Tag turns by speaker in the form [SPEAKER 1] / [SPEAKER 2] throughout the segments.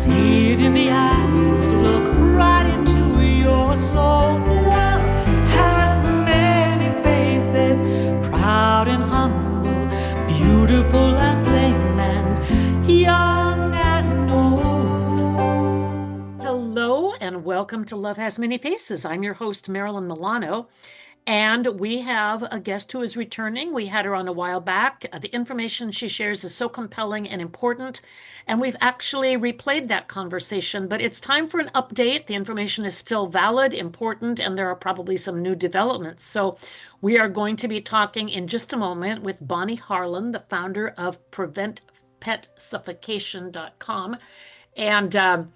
[SPEAKER 1] See it in the eyes that look right into your soul. Love has many faces, proud and humble, beautiful and plain, and young and old. Hello and welcome to Love Has Many Faces. I'm your host, Marilyn Milano. And we have a guest who is returning. We had her on a while back. The information she shares is so compelling and important. And we've actually replayed that conversation, but it's time for an update. The information is still valid, important, and there are probably some new developments. So we are going to be talking in just a moment with Bonnie Harlan, the founder of PreventPetSuffocation.com. And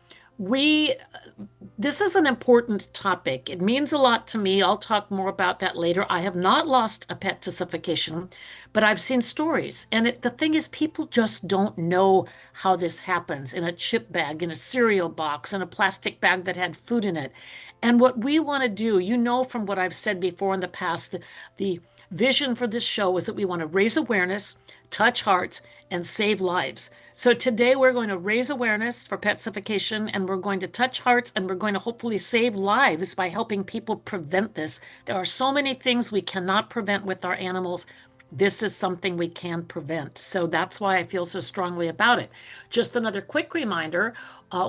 [SPEAKER 1] this is an important topic. It means a lot to me. I'll talk more about that later. I have not lost a pet to suffocation, but I've seen stories. And the thing is, people just don't know how this happens in a chip bag, in a cereal box, in a plastic bag that had food in it. And what we want to do, you know, from what I've said before in the past, the vision for this show is that we want to raise awareness, touch hearts, and save lives. So today we're going to raise awareness for pet suffocation, and we're going to touch hearts, and we're going to hopefully save lives by helping people prevent this. There are so many things we cannot prevent with our animals. This is something we can prevent. So that's why I feel so strongly about it. Just another quick reminder,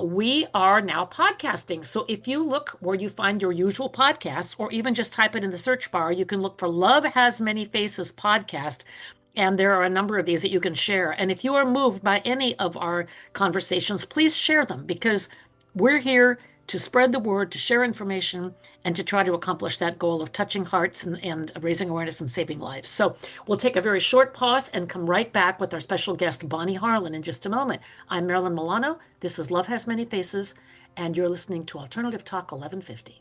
[SPEAKER 1] we are now podcasting. So if you look where you find your usual podcasts, or even just type it in the search bar, you can look for Love Has Many Faces podcast. And there are a number of these that you can share. And if you are moved by any of our conversations, please share them, because we're here to spread the word, to share information, and to try to accomplish that goal of touching hearts and raising awareness and saving lives. So we'll take a very short pause and come right back with our special guest, Bonnie Harlan, in just a moment. I'm Marilyn Milano. This is Love Has Many Faces, and you're listening to Alternative Talk 1150.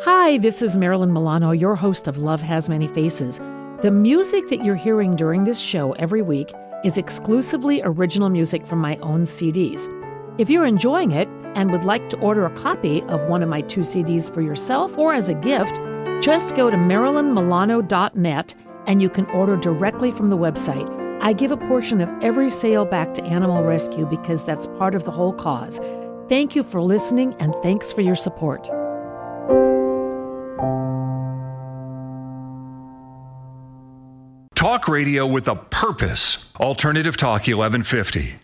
[SPEAKER 1] Hi, this is Marilyn Milano, your host of Love Has Many Faces. The music that you're hearing during this show every week is exclusively original music from my own CDs. If you're enjoying it and would like to order a copy of one of my 2 CDs for yourself or as a gift, just go to marilynmilano.net and you can order directly from the website. I give a portion of every sale back to animal rescue because that's part of the whole cause. Thank you for listening, and thanks for your support.
[SPEAKER 2] Talk radio with a purpose. Alternative Talk 1150.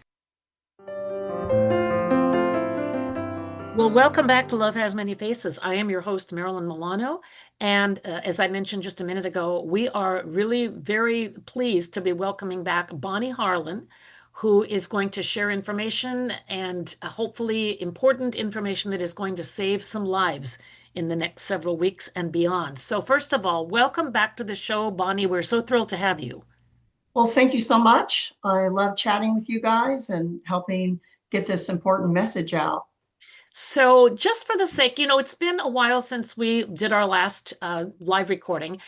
[SPEAKER 1] Well, welcome back to Love Has Many Faces. I am your host, Marilyn Milano. And as I mentioned just a minute ago, we are really very pleased to be welcoming back Bonnie Harlan, who is going to share information and hopefully important information that is going to save some lives in the next several weeks and beyond. So first of all, welcome back to the show, Bonnie. We're so thrilled to have you.
[SPEAKER 3] Well, thank you so much. I love chatting with you guys and helping get this important message out.
[SPEAKER 1] So just for the sake, it's been a while since we did our last live recording.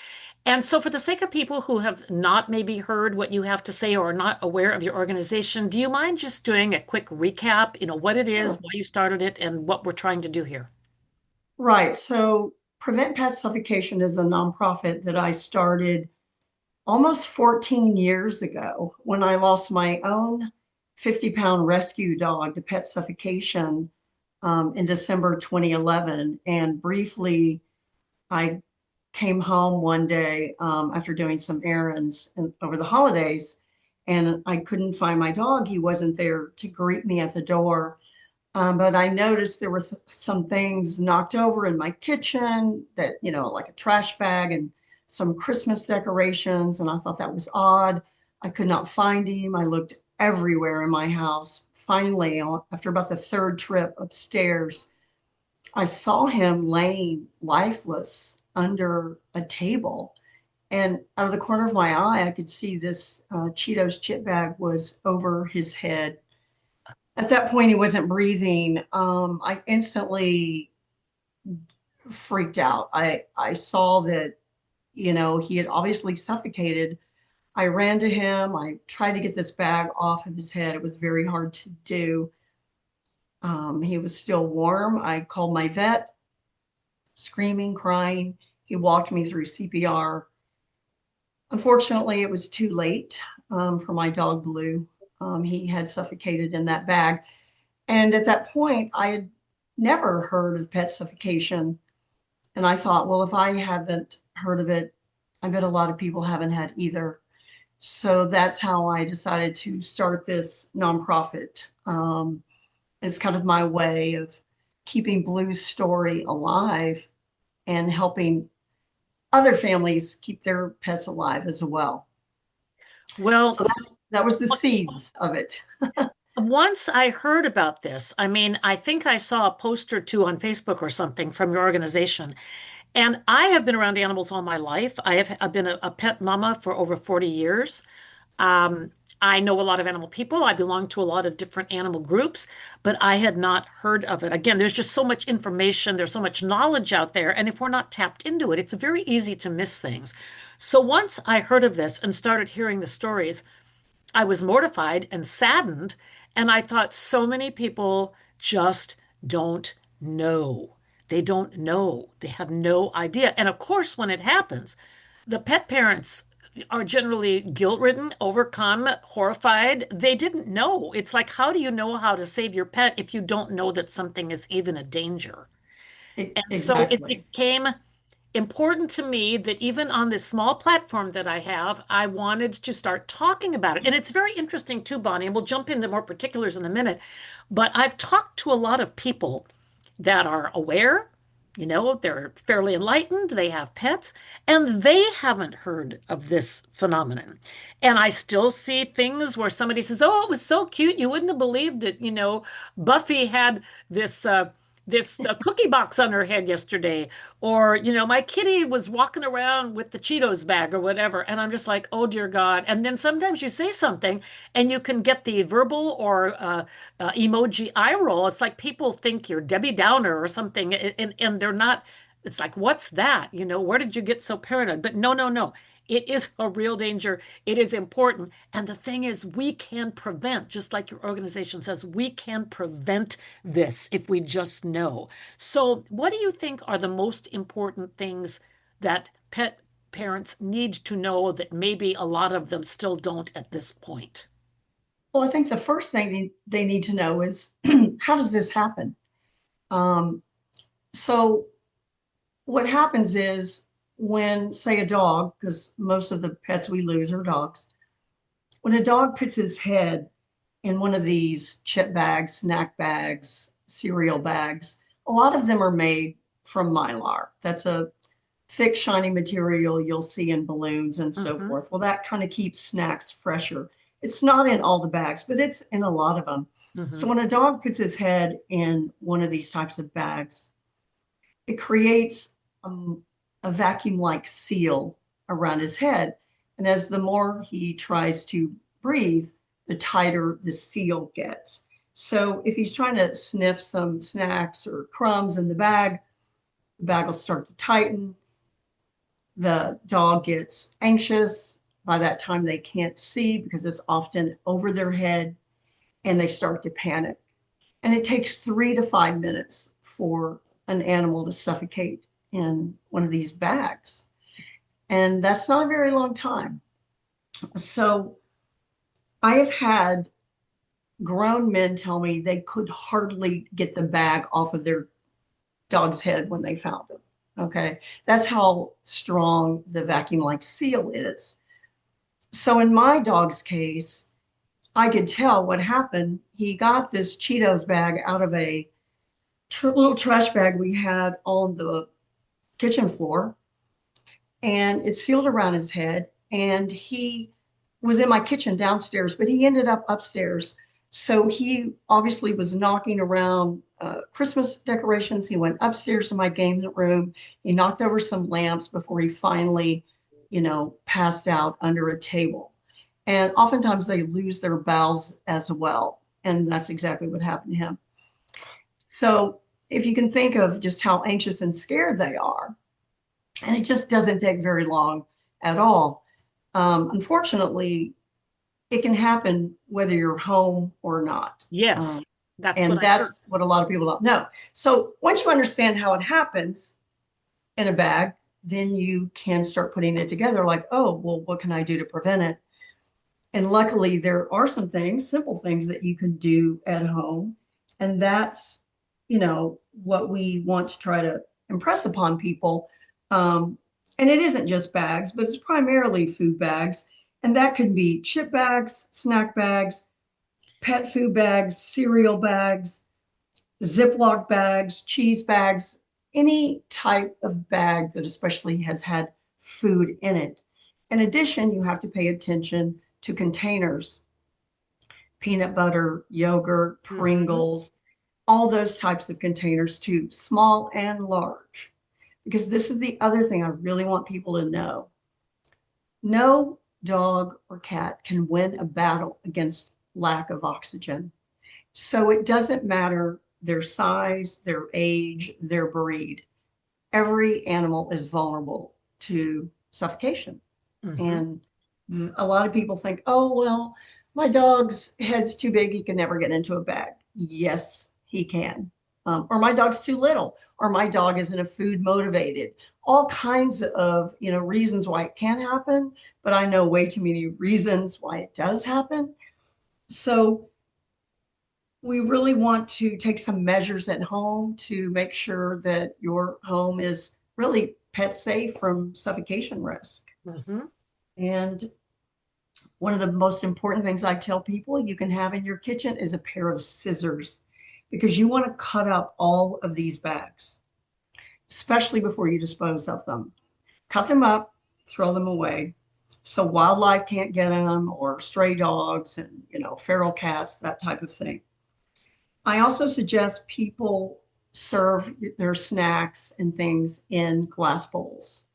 [SPEAKER 1] And so for the sake of people who have not maybe heard what you have to say or are not aware of your organization, do you mind just doing a quick recap, what it is, why you started it, and what we're trying to do here?
[SPEAKER 3] Right. So Prevent Pet Suffocation is a nonprofit that I started almost 14 years ago when I lost my own 50-pound rescue dog to pet suffocation in December 2011. And briefly, I came home one day after doing some errands over the holidays, and I couldn't find my dog. He wasn't there to greet me at the door. But I noticed there were some things knocked over in my kitchen that, like a trash bag and some Christmas decorations. And I thought that was odd. I could not find him. I looked everywhere in my house. Finally, after about the 3rd trip upstairs, I saw him laying lifeless under a table. And out of the corner of my eye, I could see this Cheetos chip bag was over his head. At that point, he wasn't breathing. I instantly freaked out. I saw that, he had obviously suffocated. I ran to him. I tried to get this bag off of his head. It was very hard to do. He was still warm. I called my vet, screaming, crying. He walked me through CPR. Unfortunately, it was too late for my dog Blue. He had suffocated in that bag. And at that point, I had never heard of pet suffocation. And I thought, well, if I haven't heard of it, I bet a lot of people haven't had either. So that's how I decided to start this nonprofit. It's kind of my way of keeping Blue's story alive and helping other families keep their pets alive as well.
[SPEAKER 1] Well,
[SPEAKER 3] So that was the seeds of it.
[SPEAKER 1] once I heard about this, I mean, I think I saw a post or two on Facebook or something from your organization. And I have been around animals all my life. I've been a pet mama for over 40 years. Um, I know a lot of animal people. I belong to a lot of different animal groups, but I had not heard of it. Again, there's just so much information, there's so much knowledge out there, and if we're not tapped into it, it's very easy to miss things. So once I heard of this and started hearing the stories, I was mortified and saddened, and I thought so many people just don't know. They don't know. They have no idea. And of course, when it happens, the pet parents are generally guilt-ridden, overcome, horrified. They didn't know. It's like, how do you know how to save your pet if you don't know that something is even a danger? And so it
[SPEAKER 3] Exactly.
[SPEAKER 1] became important to me that even on this small platform that I have, I wanted to start talking about it. And it's very interesting too, Bonnie, and we'll jump into more particulars in a minute. But I've talked to a lot of people that are aware, they're fairly enlightened, they have pets, and they haven't heard of this phenomenon. And I still see things where somebody says, "Oh, it was so cute, you wouldn't have believed it." Buffy had this cookie box on her head yesterday, or my kitty was walking around with the Cheetos bag or whatever, and I'm just like, oh dear God. And then sometimes you say something and you can get the verbal or emoji eye roll. It's like people think you're Debbie Downer or something, and they're not. It's like, what's that? Where did you get so paranoid? But no, no, no. It is a real danger. It is important. And the thing is, we can prevent, just like your organization says, we can prevent this if we just know. So, what do you think are the most important things that pet parents need to know that maybe a lot of them still don't at this point?
[SPEAKER 3] Well, I think the first thing they need to know is how does this happen? Um, so what happens is when, say, a dog, because most of the pets we lose are dogs, when a dog puts his head in one of these chip bags, snack bags, cereal bags, a lot of them are made from mylar. That's a thick, shiny material you'll see in balloons and so
[SPEAKER 1] Hmm.
[SPEAKER 3] forth. Well, that kind of keeps snacks fresher. It's not in all the bags, but it's in a lot of them. So
[SPEAKER 1] Hmm.
[SPEAKER 3] when a dog puts his head in one of these types of bags, it creates a vacuum-like seal around his head. And as the more he tries to breathe, the tighter the seal gets. So if he's trying to sniff some snacks or crumbs in the bag will start to tighten. The dog gets anxious. By that time, they can't see because it's often over their head and they start to panic. And it takes 3 to 5 minutes for an animal to suffocate in one of these bags. And that's not a very long time. So I have had grown men tell me they could hardly get the bag off of their dog's head when they found him. Okay. That's how strong the vacuum like seal is. So in my dog's case, I could tell what happened. He got this Cheetos bag out of a little trash bag we had on the kitchen floor, and it's sealed around his head. And he was in my kitchen downstairs, but he ended up upstairs. So he obviously was knocking around Christmas decorations. He went upstairs to my game room. He knocked over some lamps before he finally, passed out under a table. And oftentimes they lose their bowels as well. And that's exactly what happened to him. So if you can think of just how anxious and scared they are, and it just doesn't take very long at all. Unfortunately, it can happen whether you're home or not.
[SPEAKER 1] Yes,
[SPEAKER 3] Um,
[SPEAKER 1] that's what
[SPEAKER 3] and
[SPEAKER 1] I heard.
[SPEAKER 3] that's what a lot of people don't know. So once you understand how it happens in a bag, then you can start putting it together like, oh, well, what can I do to prevent it? And luckily, there are some things, simple things that you can do at home. And that's, what we want to try to impress upon people. Um, and it isn't just bags, but it's primarily food bags. And that can be chip bags, snack bags, pet food bags, cereal bags, Ziploc bags, cheese bags, any type of bag that especially has had food in it. In addition, you have to pay attention to containers, peanut butter, yogurt,
[SPEAKER 1] Hmm.
[SPEAKER 3] Pringles, all those types of containers too, small and large. Because this is the other thing I really want people to know. No dog or cat can win a battle against lack of oxygen. So it doesn't matter their size, their age, their breed. Every animal is vulnerable to suffocation.
[SPEAKER 1] Hmm.
[SPEAKER 3] And a lot of people think, oh, well, my dog's head's too big. He can never get into a bag. Yes, he can. Or my dog's too little, or my dog isn't a food motivated. All kinds of, reasons why it can happen, but I know way too many reasons why it does happen. So we really want to take some measures at home to make sure that your home is really pet safe from suffocation risk.
[SPEAKER 1] Hmm.
[SPEAKER 3] And one of the most important things I tell people you can have in your kitchen is a pair of scissors because you want to cut up all of these bags, especially before you dispose of them. Cut them up, throw them away so wildlife can't get them or stray dogs and, feral cats, that type of thing. I also suggest people serve their snacks and things in glass bowls.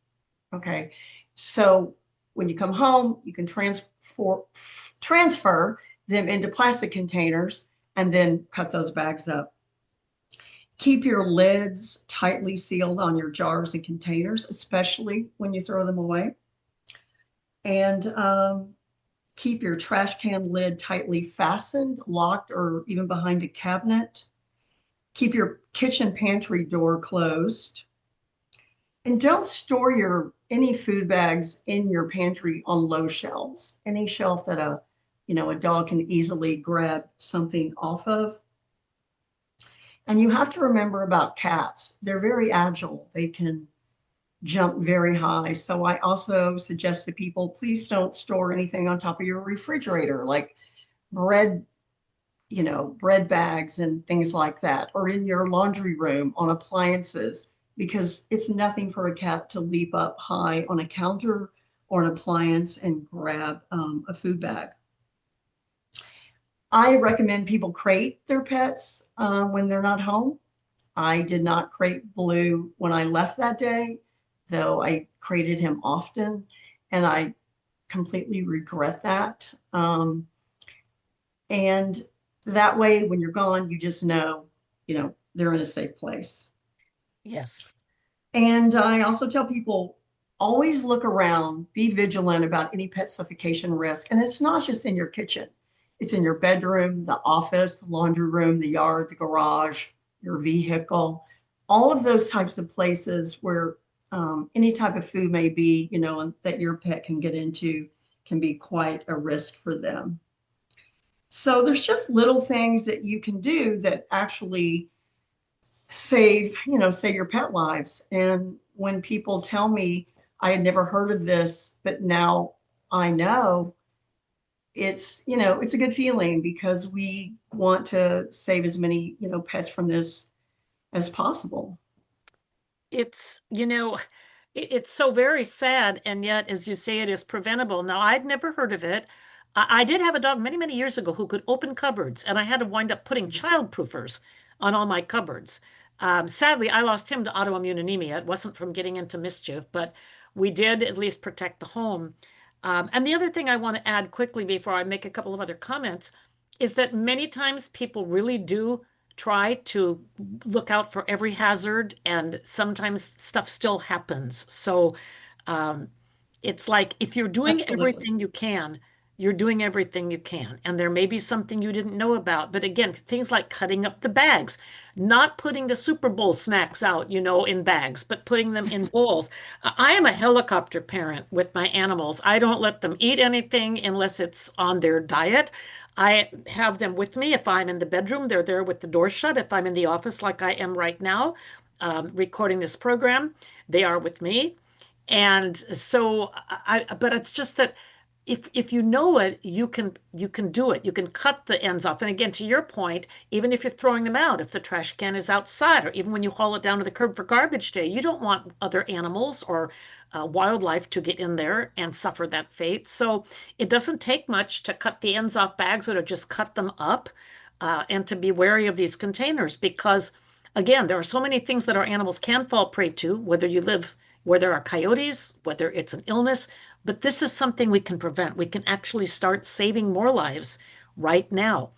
[SPEAKER 3] Okay. So when you come home, you can transfer them into plastic containers and then cut those bags up. Keep your lids tightly sealed on your jars and containers, especially when you throw them away. And keep your trash can lid tightly fastened, locked, or even behind a cabinet. Keep your kitchen pantry door closed. And don't store your any food bags in your pantry on low shelves. Any shelf that a dog can easily grab something off of. And you have to remember about cats. They're very agile. They can jump very high. So I also suggest to people, please don't store anything on top of your refrigerator, like bread, bread bags and things like that, or in your laundry room on appliances, because it's nothing for a cat to leap up high on a counter or an appliance and grab a food bag. I recommend people crate their pets when they're not home. I did not crate Blue when I left that day, though I crated him often, and I completely regret that. And that way, when you're gone, you just know, they're in a safe place.
[SPEAKER 1] Yes.
[SPEAKER 3] And I also tell people always look around, be vigilant about any pet suffocation risk. And it's not just in your kitchen, it's in your bedroom, the office, the laundry room, the yard, the garage, your vehicle, all of those types of places where any type of food may be, that your pet can get into can be quite a risk for them. So there's just little things that you can do that actually save your pet lives. And when people tell me I had never heard of this, but now I know, it's a good feeling because we want to save as many, pets from this as possible.
[SPEAKER 1] It's, it's so very sad, and yet, as you say, it is preventable. Now, I'd never heard of it. I did have a dog many, many years ago who could open cupboards, and I had to wind up putting child-proofers on all my cupboards. Sadly, I lost him to autoimmune anemia. It wasn't from getting into mischief, but we did at least protect the home. And the other thing I want to add quickly before I make a couple of other comments is that many times people really do try to look out for every hazard, and sometimes stuff still happens. So um, it's like if you're doing
[SPEAKER 3] Absolutely.
[SPEAKER 1] everything you can, you're doing everything you can. And there may be something you didn't know about. But again, things like cutting up the bags, not putting the Super Bowl snacks out, in bags, but putting them in bowls. I am a helicopter parent with my animals. I don't let them eat anything unless it's on their diet. I have them with me. If I'm in the bedroom, they're there with the door shut. If I'm in the office like I am right now, recording this program, they are with me. And so but it's just that if you know it, you can do it. You can cut the ends off. And again, to your point, even if you're throwing them out, if the trash can is outside, or even when you haul it down to the curb for garbage day, you don't want other animals or wildlife to get in there and suffer that fate. So it doesn't take much to cut the ends off bags or to just cut them up, and to be wary of these containers because, again, there are so many things that our animals can fall prey to, whether you live where there are coyotes, whether it's an illness, but this is something we can prevent. We can actually start saving more lives right now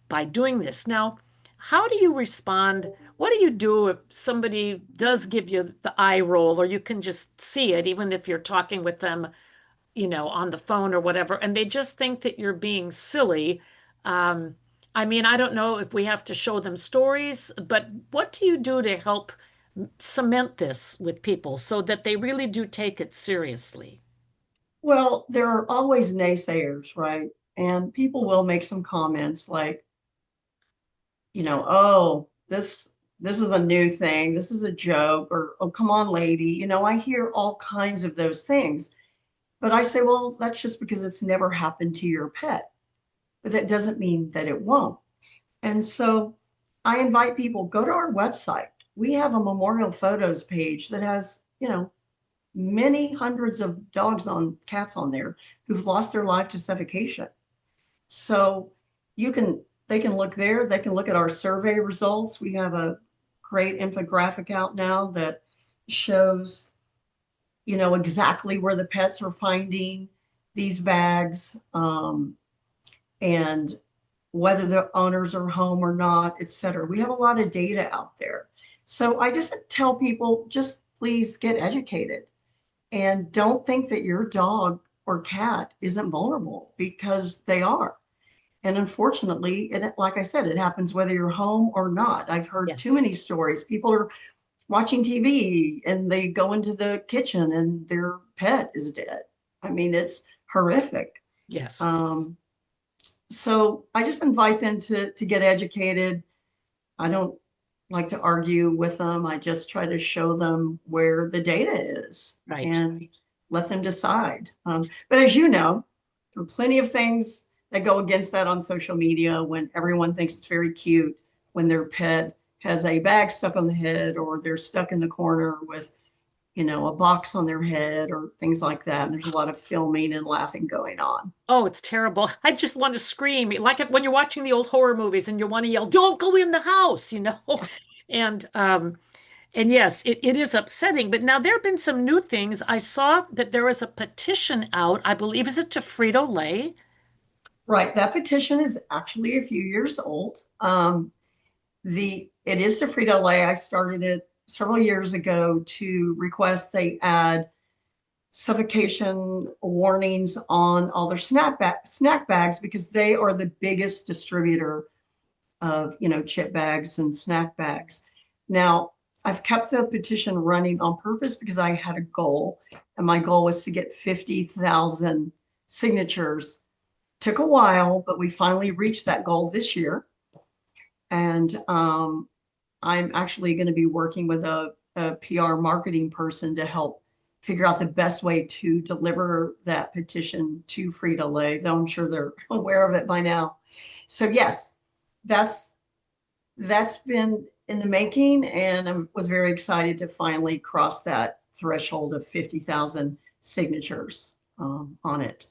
[SPEAKER 1] by doing this. Now, how do you respond? What do you do if somebody does give you the eye roll, or you can just see it, even if you're talking with them, on the phone or whatever, and they just think that you're being silly? Um, I mean, I don't know if we have to show them stories, but what do you do to help cement this with people so that they really do take it seriously?
[SPEAKER 3] Well, there are always naysayers, right? And people will make some comments like, oh, this is a new thing. This is a joke, or oh, come on, lady. I hear all kinds of those things. But I say, well, that's just because it's never happened to your pet. But that doesn't mean that it won't. And so I invite people, go to our website. We have a memorial photos page that has, many hundreds of cats on there who've lost their life to suffocation. So they can look there. They can look at our survey results. We have a great infographic out now that shows, exactly where the pets are finding these bags, and whether the owners are home or not, et cetera. We have a lot of data out there. So I just tell people, just please get educated and don't think that your dog or cat isn't vulnerable, because they are. And unfortunately, like I said, it happens whether you're home or not. I've heard too
[SPEAKER 1] Yes.
[SPEAKER 3] many stories. People are watching TV and they go into the kitchen and their pet is dead. I mean, it's horrific.
[SPEAKER 1] Yes.
[SPEAKER 3] Um, so I just invite them to get educated. I don't like to argue with them. I just try to show them where the data is
[SPEAKER 1] Right.
[SPEAKER 3] and let them decide. But as you know, there are plenty of things that go against that on social media when everyone thinks it's very cute when their pet has a bag stuck on the head, or they're stuck in the corner with, a box on their head, or things like that. And there's a lot of filming and laughing going on.
[SPEAKER 1] Oh, it's terrible. I just want to scream. Like it when you're watching the old horror movies and you want to yell, "Don't go in the house." And and yes, it is upsetting. But now there have been some new things. I saw that there was a petition out, I believe, is it to Frito-Lay?
[SPEAKER 3] Right. That petition is actually a few years old. It is to Frito-Lay. I started it several years ago to request they add suffocation warnings on all their snack bags, because they are the biggest distributor of, chip bags and snack bags. Now, I've kept the petition running on purpose because I had a goal, and my goal was to get 50,000 signatures. Took a while, but we finally reached that goal this year. And I'm actually going to be working with a PR marketing person to help figure out the best way to deliver that petition to Frito-Lay, though I'm sure they're aware of it by now. So yes, that's that's been in the making, and I was very excited to finally cross that threshold of 50,000 signatures on it.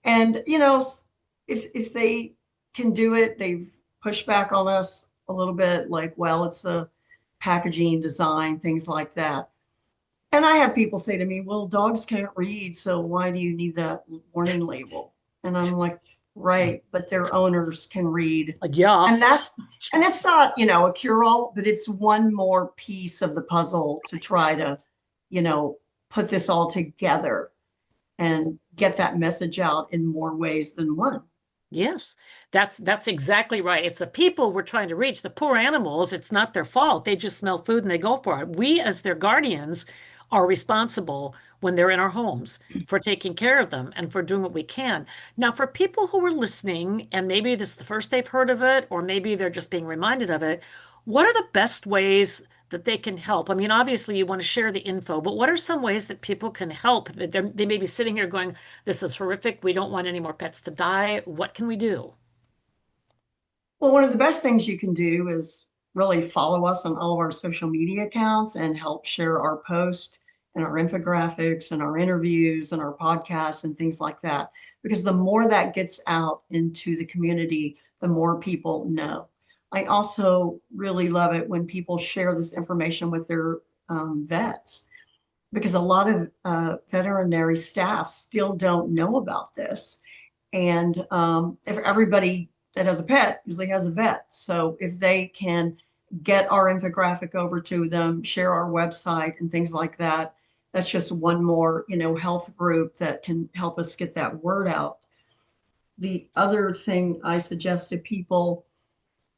[SPEAKER 3] And if they can do it, they've pushed back on us a little bit, like, well, it's a packaging design, things like that. And I have people say to me, well, dogs can't read, so why do you need that warning label? And I'm like, right, but their owners can read.
[SPEAKER 1] Yeah.
[SPEAKER 3] And it's not, a cure-all, but it's one more piece of the puzzle to try to, put this all together. and get that message out in more ways than one.
[SPEAKER 1] Yes, that's exactly right. It's the people we're trying to reach. The poor animals, it's not their fault. They just smell food and they go for it. We, as their guardians, are responsible when they're in our homes for taking care of them and for doing what we can. Now, for people who are listening, and maybe this is the first they've heard of it, or maybe they're just being reminded of it, what are the best ways that they can help? I mean, obviously, you want to share the info, but what are some ways that people can help? They may be sitting here going, this is horrific. We don't want any more pets to die. What can we do?
[SPEAKER 3] Well, one of the best things you can do is really follow us on all of our social media accounts and help share our posts and our infographics and our interviews and our podcasts and things like that. Because the more that gets out into the community, the more people know. I also really love it when people share this information with their vets, because a lot of veterinary staff still don't know about this. And if everybody that has a pet usually has a vet. So if they can get our infographic over to them, share our website and things like that, that's just one more, health group that can help us get that word out. The other thing I suggest to people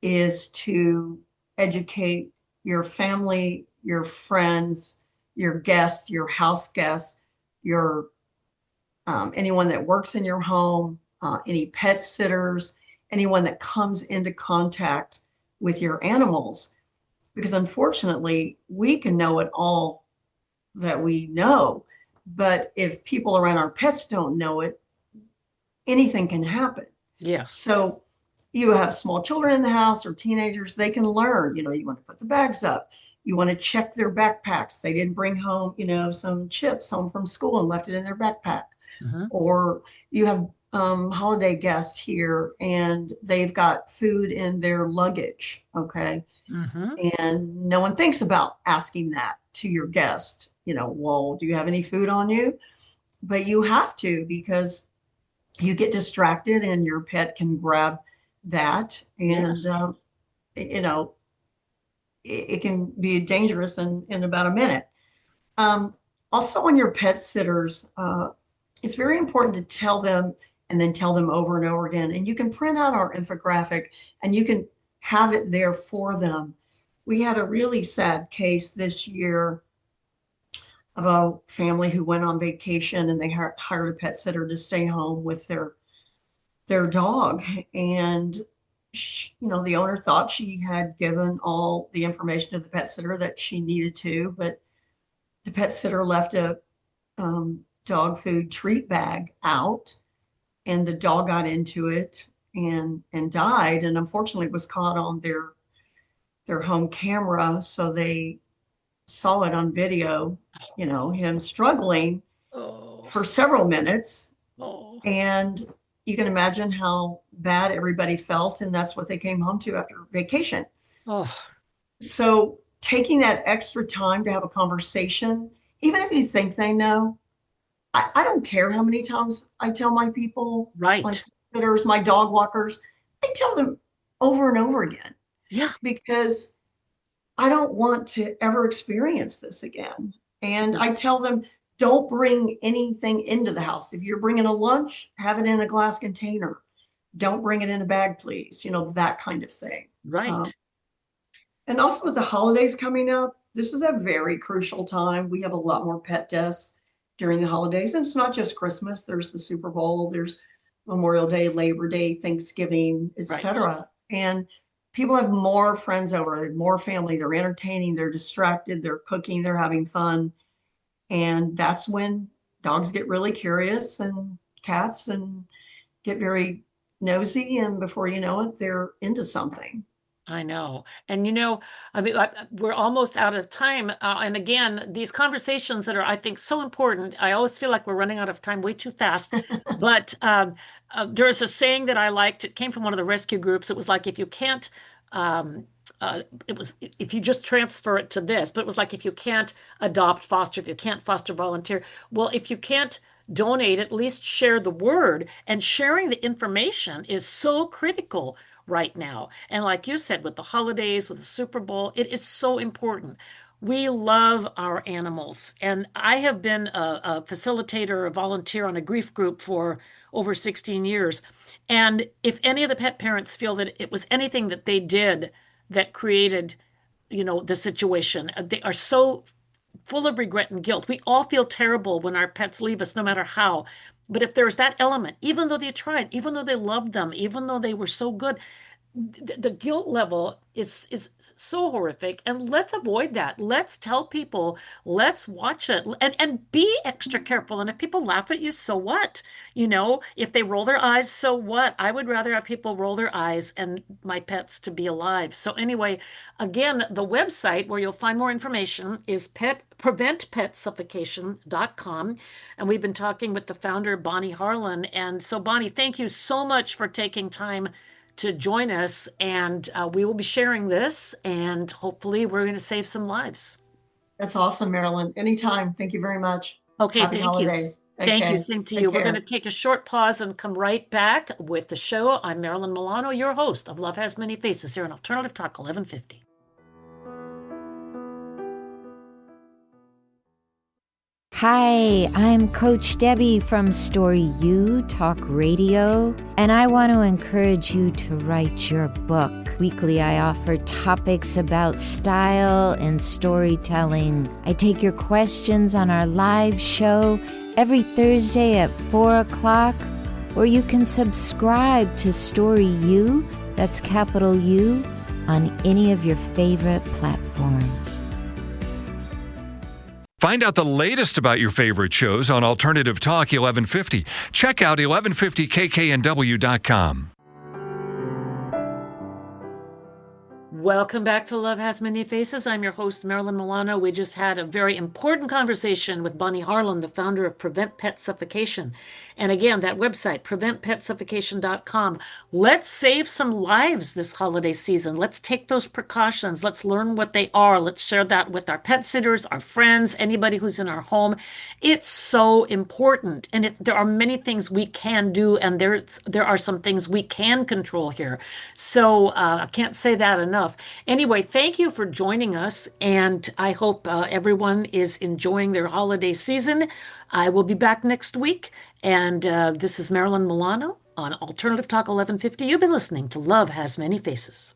[SPEAKER 3] is to educate your family, your friends, your guests, your house guests, your anyone that works in your home, any pet sitters, anyone that comes into contact with your animals. Because unfortunately, we can know it all that we know. But if people around our pets don't know it, anything can happen.
[SPEAKER 1] Yes.
[SPEAKER 3] So you have small children in the house or teenagers, they can learn, you want to put the bags up. You want to check their backpacks. They didn't bring home, some chips home from school and left it in their backpack.
[SPEAKER 1] Hmm.
[SPEAKER 3] Or you have holiday guests here and they've got food in their luggage. Okay.
[SPEAKER 1] Hmm.
[SPEAKER 3] And no one thinks about asking that to your guest, well, do you have any food on you? But you have to, because you get distracted and your pet can grab that. And,
[SPEAKER 1] Yes.
[SPEAKER 3] you know, it can be dangerous in about a minute. Um, Also, on your pet sitters, it's very important to tell them and then tell them over and over again. And you can print out our infographic and you can have it there for them. We had a really sad case this year of a family who went on vacation and they hired a pet sitter to stay home with their dog. And the owner thought she had given all the information to the pet sitter that she needed to, but the pet sitter left a dog food treat bag out, and the dog got into it and died. And unfortunately, it was caught on their home camera, so they saw it on video. Him struggling
[SPEAKER 1] Oh,
[SPEAKER 3] for several minutes,
[SPEAKER 1] oh,
[SPEAKER 3] and you can imagine how bad everybody felt, and that's what they came home to after vacation.
[SPEAKER 1] oh,
[SPEAKER 3] So taking that extra time to have a conversation, even if you think they know, I don't care how many times I tell my people, my
[SPEAKER 1] right.
[SPEAKER 3] sitters, my dog walkers, I tell them over and over again,
[SPEAKER 1] Yeah,
[SPEAKER 3] because I don't want to ever experience this again. And I tell them, don't bring anything into the house. If you're bringing a lunch, have it in a glass container. Don't bring it in a bag, please. That kind of thing. Um,
[SPEAKER 1] right.
[SPEAKER 3] and also with the holidays coming up, this is a very crucial time. We have a lot more pet deaths during the holidays. And it's not just Christmas. There's the Super Bowl, there's Memorial Day, Labor Day, Thanksgiving,
[SPEAKER 1] Right.
[SPEAKER 3] etc. And people have more friends over, more family. They're entertaining, they're distracted, they're cooking, they're having fun. And that's when dogs get really curious and cats and get very nosy. And before you know it, they're into something.
[SPEAKER 1] I know. And I mean, we're almost out of time. And again, these conversations that are, I think, so important, I always feel like we're running out of time way too fast. But there is a saying that I liked. It came from one of the rescue groups. It was like, if you can't, it was, if you just transfer it to this, but it was like, if you can't adopt, foster, if you can't foster, volunteer. Well, if you can't donate, at least share the word. And sharing the information is so critical right now. And like you said, with the holidays, with the Super Bowl, it is so important. We love our animals. And I have been a facilitator, a volunteer on a grief group for over 16 years. And if any of the pet parents feel that it was anything that they did that created, the situation, they are so full of regret and guilt. We all feel terrible when our pets leave us, no matter how. But if there's that element, even though they tried, even though they loved them, even though they were so good, the guilt level is so horrific, and let's avoid that. Let's tell people, let's watch it, and be extra careful. And if people laugh at you, so what? If they roll their eyes, so what? I would rather have people roll their eyes and my pets to be alive. So anyway, again, the website where you'll find more information is preventpetsuffocation.com. And we've been talking with the founder, Bonnie Harlan. And so Bonnie, thank you so much for taking time to join us. And we will be sharing this, and hopefully, we're going to save some lives.
[SPEAKER 3] That's awesome, Marilyn. Anytime. Thank you very much.
[SPEAKER 1] Okay,
[SPEAKER 3] Happy
[SPEAKER 1] thank you.
[SPEAKER 3] holidays.
[SPEAKER 1] Thank you.
[SPEAKER 3] Okay.
[SPEAKER 1] Same to
[SPEAKER 3] Take
[SPEAKER 1] you. We're going to
[SPEAKER 3] care.
[SPEAKER 1] take a short pause and come right back with the show. I'm Marilyn Milano, your host of Love Has Many Faces here on Alternative Talk 1150.
[SPEAKER 4] Hi, I'm Coach Debbie from Story U Talk Radio, and I want to encourage you to write your book. Weekly, I offer topics about style and storytelling. I take your questions on our live show every Thursday at 4 o'clock, or you can subscribe to Story U, that's capital U, on any of your favorite platforms.
[SPEAKER 2] Find out the latest about your favorite shows on Alternative Talk 1150. Check out 1150kknw.com.
[SPEAKER 1] Welcome back to Love Has Many Faces. I'm your host, Marilyn Milano. We just had a very important conversation with Bonnie Harlan, the founder of Prevent Pet Suffocation. And again, that website, preventpetsuffocation.com. Let's save some lives this holiday season. Let's take those precautions. Let's learn what they are. Let's share that with our pet sitters, our friends, anybody who's in our home. It's so important. And there are many things we can do, and there are some things we can control here. So I can't say that enough. Anyway, thank you for joining us, and I hope everyone is enjoying their holiday season. I will be back next week, and this is Marilyn Milano on Alternative Talk 1150. You've been listening to Love Has Many Faces.